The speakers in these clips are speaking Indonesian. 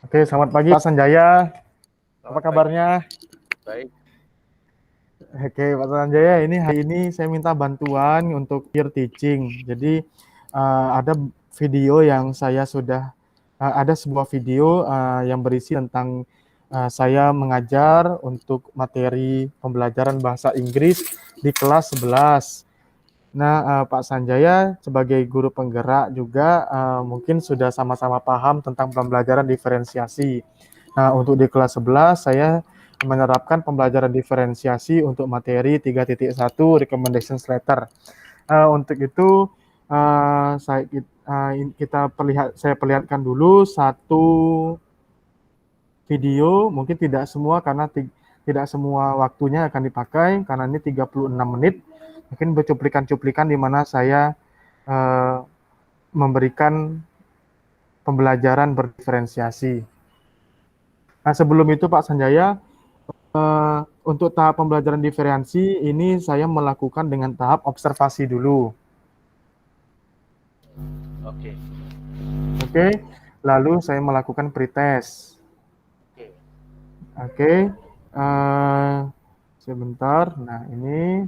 Oke, selamat pagi Pak Sanjaya. Apa Selamat pagi. kabarnya? Baik. Oke, Pak Sanjaya, ini hari ini saya minta bantuan untuk peer teaching. Jadi ada video yang saya sudah ada sebuah video yang berisi tentang saya mengajar untuk materi pembelajaran bahasa Inggris di kelas 11. Nah, Pak Sanjaya sebagai guru penggerak juga mungkin sudah sama-sama paham tentang pembelajaran diferensiasi. Nah, untuk di kelas 11 saya menerapkan pembelajaran diferensiasi untuk materi 3.1 recommendation letter. Untuk itu saya perlihatkan dulu satu video, mungkin tidak semua karena tidak semua waktunya akan dipakai karena ini 36 menit. Mungkin bercuplikan-cuplikan di mana saya uh, memberikan pembelajaran berdiferensiasi. Nah, sebelum itu Pak Sanjaya, untuk tahap pembelajaran diferensi ini saya melakukan dengan tahap observasi dulu. Oke. Oke, lalu saya melakukan pretest. Oke. Oke, sebentar. Nah, ini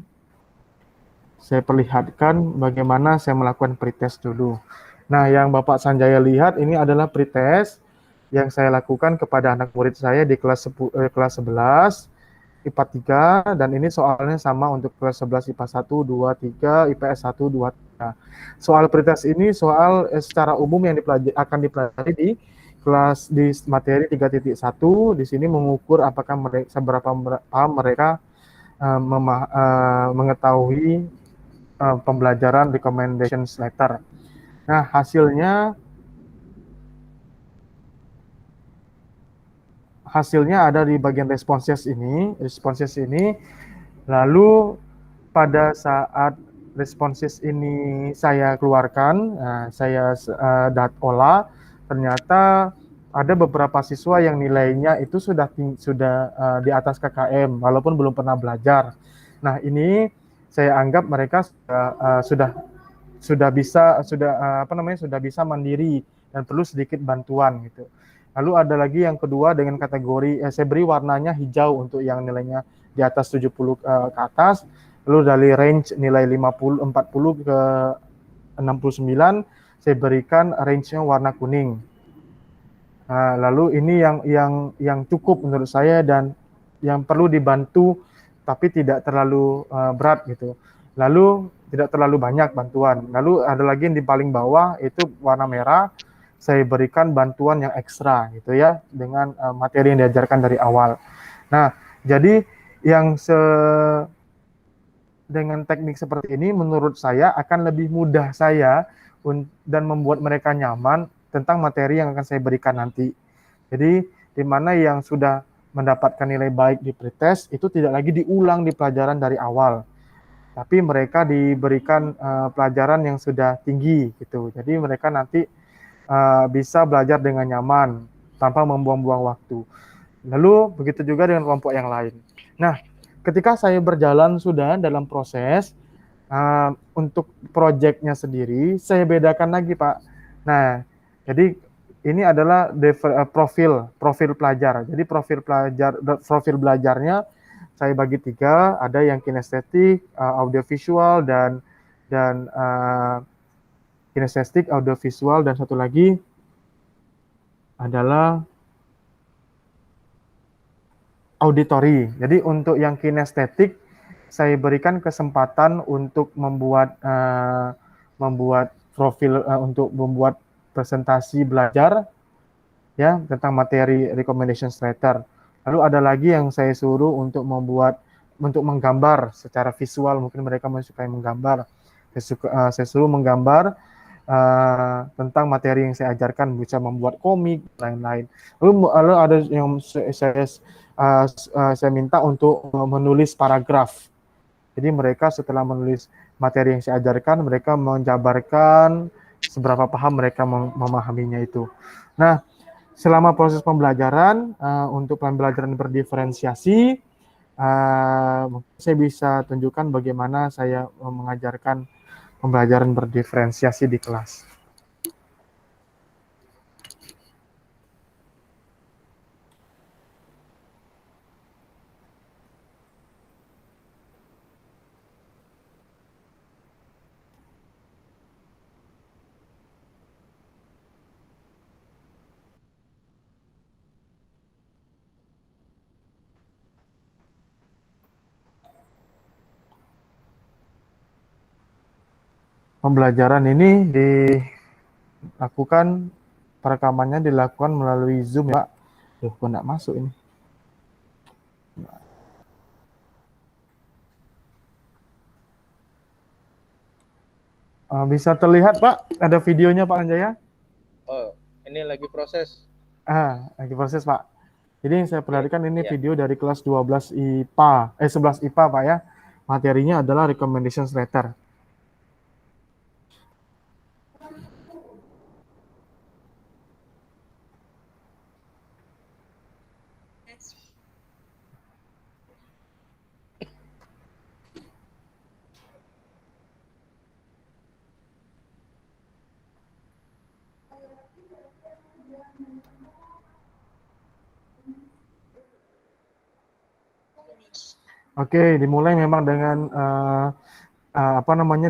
saya perlihatkan bagaimana saya melakukan pretest dulu. Nah, yang Bapak Sanjaya lihat ini adalah pretest yang saya lakukan kepada anak murid saya di kelas 11 IPA 3, dan ini soalnya sama untuk kelas 11 IPA 1, 2, 3, IPS 1, 2, 3. Soal pretest ini soal secara umum yang akan dipelajari di kelas di materi 3.1. Di sini mengukur apakah seberapa paham mereka mengetahui pembelajaran recommendation letter. Nah, hasilnya ada di bagian responses ini. Lalu pada saat responses ini saya keluarkan, saya olah, ternyata ada beberapa siswa yang nilainya itu sudah di atas KKM walaupun belum pernah belajar. Nah, ini saya anggap mereka sudah bisa mandiri dan perlu sedikit bantuan gitu. Lalu ada lagi yang kedua dengan kategori saya beri warnanya hijau untuk yang nilainya di atas 70 ke atas. Lalu dari range nilai 40 ke 69 saya berikan range-nya warna kuning. Nah, lalu ini yang cukup menurut saya dan yang perlu dibantu tapi tidak terlalu berat gitu. Lalu tidak terlalu banyak bantuan. Lalu ada lagi yang di paling bawah itu warna merah. Saya berikan bantuan yang ekstra gitu ya dengan materi yang diajarkan dari awal. Nah, jadi yang dengan teknik seperti ini menurut saya akan lebih mudah saya dan membuat mereka nyaman tentang materi yang akan saya berikan nanti. Jadi di mana yang sudah mendapatkan nilai baik di pretest itu tidak lagi diulang di pelajaran dari awal, tapi mereka diberikan pelajaran yang sudah tinggi gitu. Jadi mereka nanti bisa belajar dengan nyaman tanpa membuang-buang waktu. Lalu begitu juga dengan kelompok yang lain. Nah, ketika saya berjalan sudah dalam proses untuk proyeknya sendiri, saya bedakan lagi Pak. Nah, jadi ini adalah profil pelajar. Jadi profil belajarnya saya bagi tiga. Ada yang kinestetik, audiovisual dan kinestetik, audiovisual, dan satu lagi adalah auditori. Jadi untuk yang kinestetik saya berikan kesempatan untuk membuat profil untuk membuat presentasi belajar ya tentang materi recommendation letter. Lalu ada lagi yang saya suruh untuk menggambar secara visual, mungkin mereka menyukai menggambar. Saya suruh menggambar tentang materi yang saya ajarkan, bisa membuat komik lain-lain. Lalu ada yang saya minta untuk menulis paragraf. Jadi mereka setelah menulis materi yang saya ajarkan, mereka menjabarkan seberapa paham mereka memahaminya itu. Nah, selama proses pembelajaran untuk pembelajaran berdiferensiasi, saya bisa tunjukkan bagaimana saya mengajarkan pembelajaran berdiferensiasi di kelas. Pembelajaran ini dilakukan, perekamannya dilakukan melalui Zoom ya Pak. Loh, kok nggak masuk ini? Bisa terlihat Pak, ada videonya Pak Anjaya? Oh, ini lagi proses. Lagi proses Pak. Jadi yang saya Oke, perhatikan ini ya. video dari kelas 12 IPA, 11 IPA Pak ya. Materinya adalah recommendation letter. Oke, dimulai memang dengan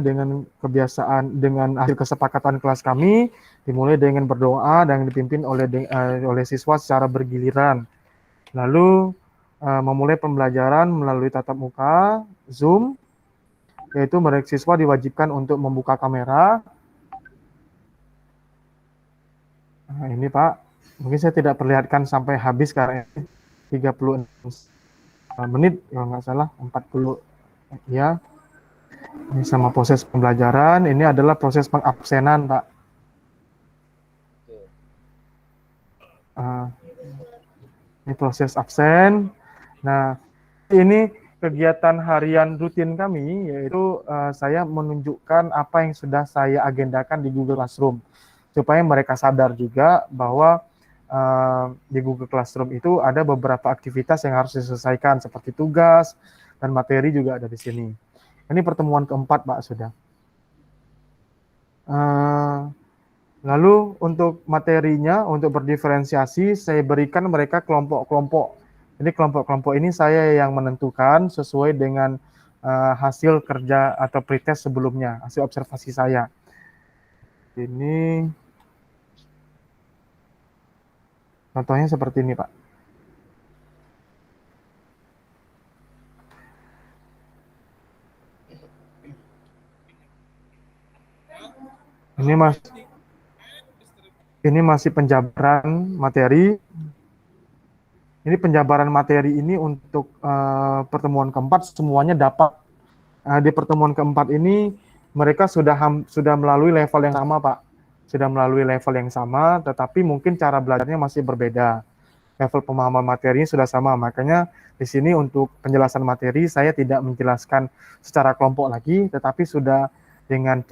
dengan kebiasaan, dengan hasil kesepakatan kelas kami, dimulai dengan berdoa dan dipimpin oleh siswa secara bergiliran. Lalu memulai pembelajaran melalui tatap muka, Zoom, yaitu mereka siswa diwajibkan untuk membuka kamera. Nah, ini Pak, mungkin saya tidak perlihatkan sampai habis karena 36 menit kalau nggak salah, 40 ya. Ini sama proses pembelajaran, ini adalah proses pengabsenan Pak. Oke. Uh, ini proses absen. Nah, ini kegiatan harian rutin kami, yaitu saya menunjukkan apa yang sudah saya agendakan di Google Classroom, supaya mereka sadar juga bahwa di Google Classroom itu ada beberapa aktivitas yang harus diselesaikan, seperti tugas dan materi juga ada di sini. Ini pertemuan keempat, Pak, sudah. Lalu untuk materinya, untuk berdiferensiasi, saya berikan mereka kelompok-kelompok. Jadi kelompok-kelompok ini saya yang menentukan sesuai dengan hasil kerja atau pretest sebelumnya, hasil observasi saya. Ini contohnya seperti ini, Pak. Ini masih penjabaran materi. Ini penjabaran materi ini untuk pertemuan keempat semuanya dapat. Di pertemuan keempat ini mereka sudah melalui level yang sama, Pak. Sudah melalui level yang sama, tetapi mungkin cara belajarnya masih berbeda. Level pemahaman materinya sudah sama, makanya di sini untuk penjelasan materi saya tidak menjelaskan secara kelompok lagi, tetapi sudah dengan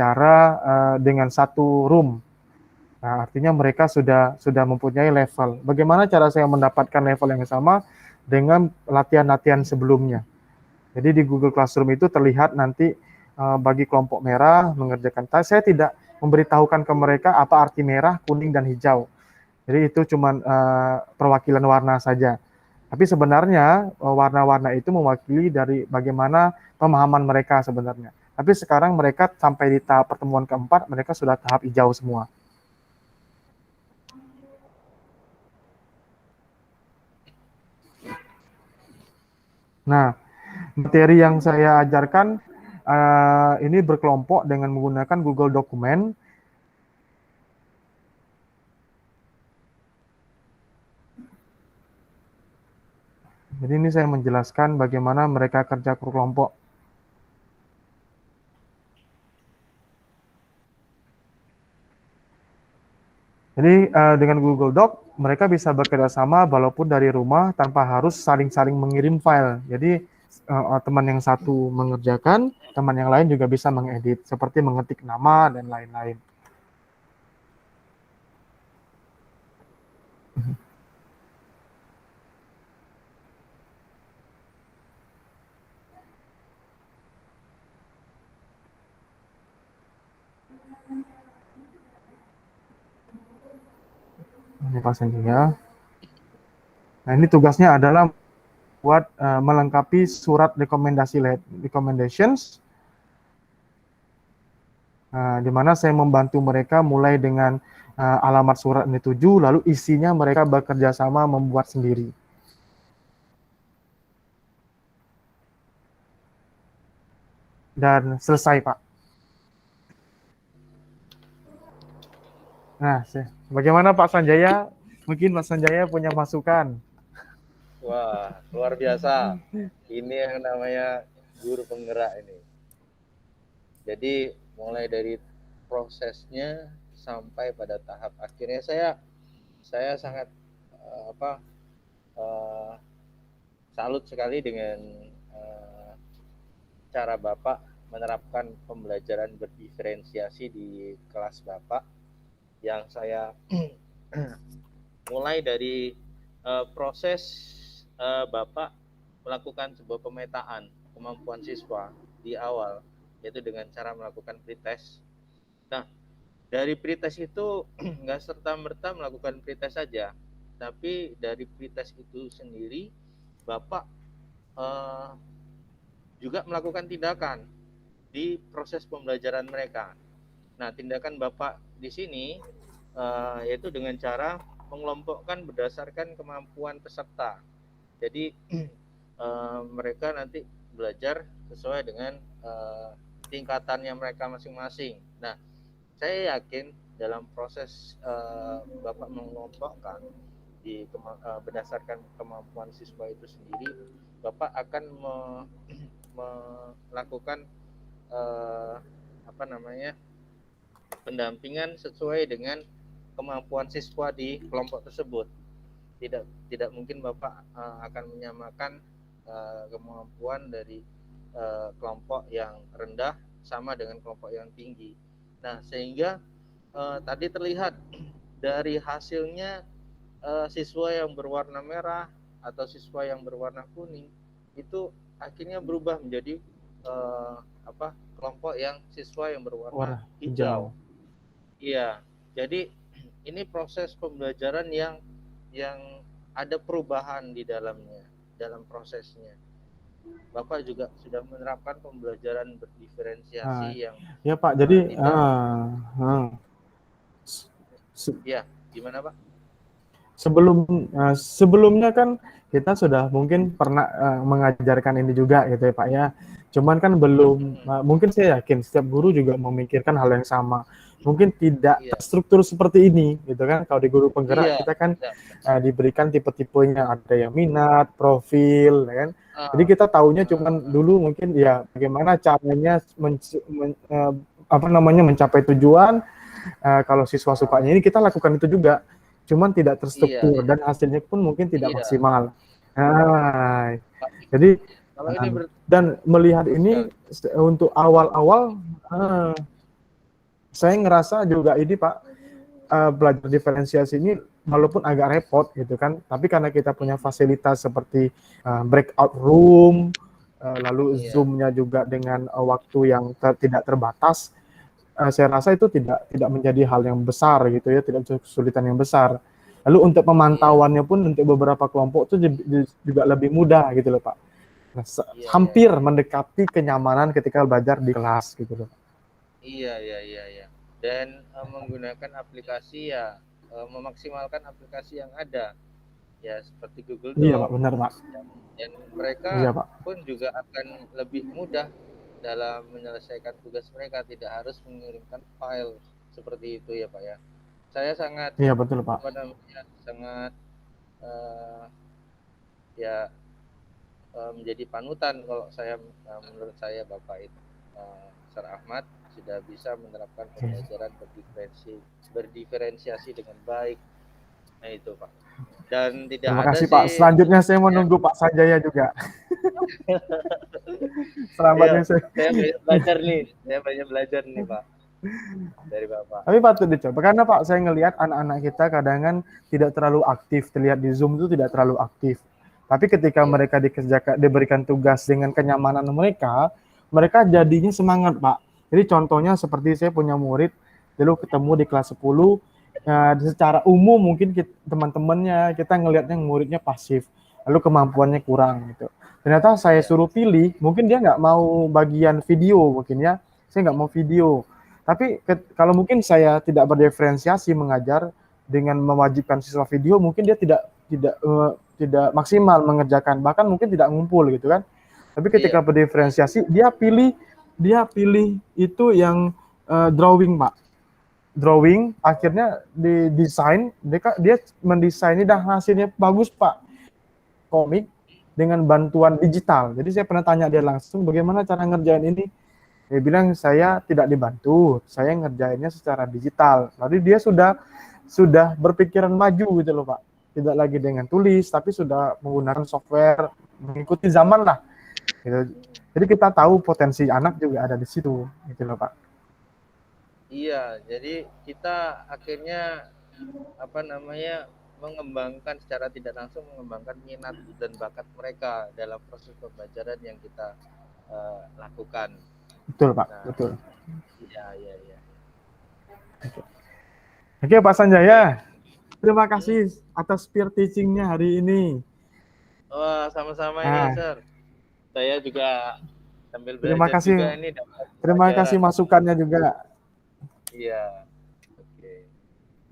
dengan satu room. Nah, artinya mereka sudah mempunyai level. Bagaimana cara saya mendapatkan level yang sama dengan latihan-latihan sebelumnya? Jadi di Google Classroom itu terlihat nanti bagi kelompok merah mengerjakan tas. Saya tidak memberitahukan ke mereka apa arti merah, kuning, dan hijau. Jadi itu cuma perwakilan warna saja. Tapi sebenarnya warna-warna itu mewakili dari bagaimana pemahaman mereka sebenarnya. Tapi sekarang mereka sampai di tahap pertemuan keempat, mereka sudah tahap hijau semua. Nah, materi yang saya ajarkan ini berkelompok dengan menggunakan Google Dokumen. Jadi ini saya menjelaskan bagaimana mereka kerja kelompok. Jadi dengan Google Doc mereka bisa bekerja sama walaupun dari rumah tanpa harus saling-saling mengirim file. Jadi teman yang satu mengerjakan, teman yang lain juga bisa mengedit, seperti mengetik nama dan lain-lain. Ini pastinya. Nah ini tugasnya adalah buat melengkapi surat recommendations, di mana saya membantu mereka mulai dengan alamat surat ini 7, lalu isinya mereka bekerja sama membuat sendiri. Dan selesai, Pak. Nah, bagaimana Pak Sanjaya? Mungkin Pak Sanjaya punya masukan. Wah, luar biasa. Ini yang namanya guru penggerak ini. Jadi mulai dari prosesnya sampai pada tahap akhirnya saya sangat apa salut sekali dengan cara Bapak menerapkan pembelajaran berdiferensiasi di kelas Bapak yang saya mulai dari proses Bapak melakukan sebuah pemetaan kemampuan siswa di awal, yaitu dengan cara melakukan pretest. Nah, dari pretest itu nggak serta-merta melakukan pretest saja, tapi dari pretest itu sendiri Bapak eh, juga melakukan tindakan di proses pembelajaran mereka. Nah, tindakan Bapak di sini yaitu dengan cara mengelompokkan berdasarkan kemampuan peserta. Jadi mereka nanti belajar sesuai dengan tingkatannya mereka masing-masing. Nah, saya yakin dalam proses Bapak mengelompokkan berdasarkan kemampuan siswa itu sendiri, Bapak akan melakukan apa namanya pendampingan sesuai dengan kemampuan siswa di kelompok tersebut. Tidak mungkin Bapak akan menyamakan kemampuan dari kelompok yang rendah sama dengan kelompok yang tinggi. Nah, sehingga tadi terlihat dari hasilnya siswa yang berwarna merah atau siswa yang berwarna kuning itu akhirnya berubah menjadi kelompok yang siswa yang berwarna hijau. Iya, jadi ini proses pembelajaran yang ada perubahan di dalamnya, dalam prosesnya. Bapak juga sudah menerapkan pembelajaran berdiferensiasi yang ya Pak. Jadi ya, gimana Pak? Sebelumnya kan kita sudah mungkin pernah mengajarkan ini juga gitu ya Pak ya. Cuman kan belum, mungkin saya yakin setiap guru juga memikirkan hal yang sama. Mungkin tidak terstruktur seperti ini gitu kan. Kalau di guru penggerak kita kan diberikan tipe-tipenya, ada yang minat, profil, kan. Jadi kita tahunya cuman dulu mungkin ya bagaimana caranya mencapai tujuan. Kalau siswa sukanya ini kita lakukan itu juga. Cuman tidak terstruktur dan hasilnya pun mungkin tidak maksimal. Nah, jadi dan melihat ini untuk awal-awal saya ngerasa juga ini Pak, belajar diferensiasi ini walaupun agak repot gitu kan, tapi karena kita punya fasilitas seperti breakout room, lalu Zoom-nya juga dengan waktu yang tidak terbatas, saya rasa itu tidak menjadi hal yang besar gitu ya, tidak kesulitan yang besar. Lalu untuk pemantauannya pun untuk beberapa kelompok itu juga lebih mudah gitu loh Pak. Nah, hampir mendekati kenyamanan ketika belajar di kelas gitu loh. Iya. Dan menggunakan aplikasi memaksimalkan aplikasi yang ada. Ya, seperti Google Docs. Iya Pak, benar Pak. Dan mereka pun juga akan lebih mudah dalam menyelesaikan tugas mereka, tidak harus mengirimkan file seperti itu ya Pak ya. Saya sangat betul Pak. Sangat menjadi panutan kalau menurut saya Bapak itu Sir Ahmad sudah bisa menerapkan pembelajaran berdiferensiasi dengan baik. Nah itu Pak. Dan tidak Terima kasih Pak. Selanjutnya saya menunggu Pak Sanjaya juga. Selamat saya banyak belajar nih Pak dari Bapak. Tapi patut dicoba karena Pak saya ngelihat anak-anak kita kadang tidak terlalu aktif, terlihat di Zoom itu tidak terlalu aktif. Tapi ketika mereka diberikan tugas dengan kenyamanan mereka jadinya semangat Pak. Jadi contohnya seperti saya punya murid dulu ketemu di kelas 10, secara umum mungkin teman-temannya kita ngelihatnya muridnya pasif, lalu kemampuannya kurang gitu. Ternyata saya suruh pilih, mungkin dia nggak mau bagian video mungkin ya, saya nggak mau video. Tapi kalau mungkin saya tidak berdiferensiasi mengajar dengan mewajibkan siswa video, mungkin dia tidak maksimal mengerjakan, bahkan mungkin tidak ngumpul gitu kan. Tapi ketika berdiferensiasi, dia pilih itu yang drawing Pak. drawing, akhirnya didesain, dia mendesain ini dah hasilnya bagus Pak, komik dengan bantuan digital. Jadi saya pernah tanya dia langsung bagaimana cara ngerjain ini. Dia bilang saya tidak dibantu, saya ngerjainnya secara digital. Lalu dia sudah berpikiran maju gitu loh Pak. Tidak lagi dengan tulis, tapi sudah menggunakan software, mengikuti zaman lah. Gitu. Jadi kita tahu potensi anak juga ada di situ, gitu loh Pak. Iya, jadi kita akhirnya apa namanya mengembangkan secara tidak langsung mengembangkan minat dan bakat mereka dalam proses pembelajaran yang kita lakukan. Betul Pak, Nah, betul. iya, iya, iya. Oke Pak Sanjaya, terima kasih atas peer teaching-nya hari ini. Wah, sama-sama ini, Nah, Sir. Saya juga sambil terima belajar juga kasih, ini dapat terima kasih pelajaran. masukannya juga. Iya. Oke.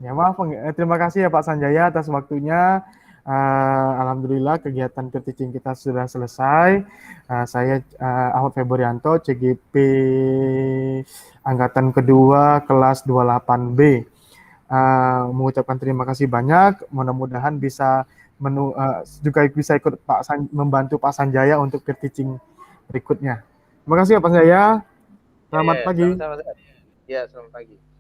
Ya maaf, terima kasih ya Pak Sanjaya atas waktunya. Alhamdulillah kegiatan peer teaching kita sudah selesai. Saya Ahmad Febrianto, CGP Angkatan Kedua kelas 28B. Mengucapkan terima kasih banyak. Mudah-mudahan bisa juga bisa ikut membantu Pak Sanjaya untuk peer teaching berikutnya. Terima kasih ya Pak Sanjaya. Ya, Selamat ya, pagi. sama-sama. Ya, selamat pagi.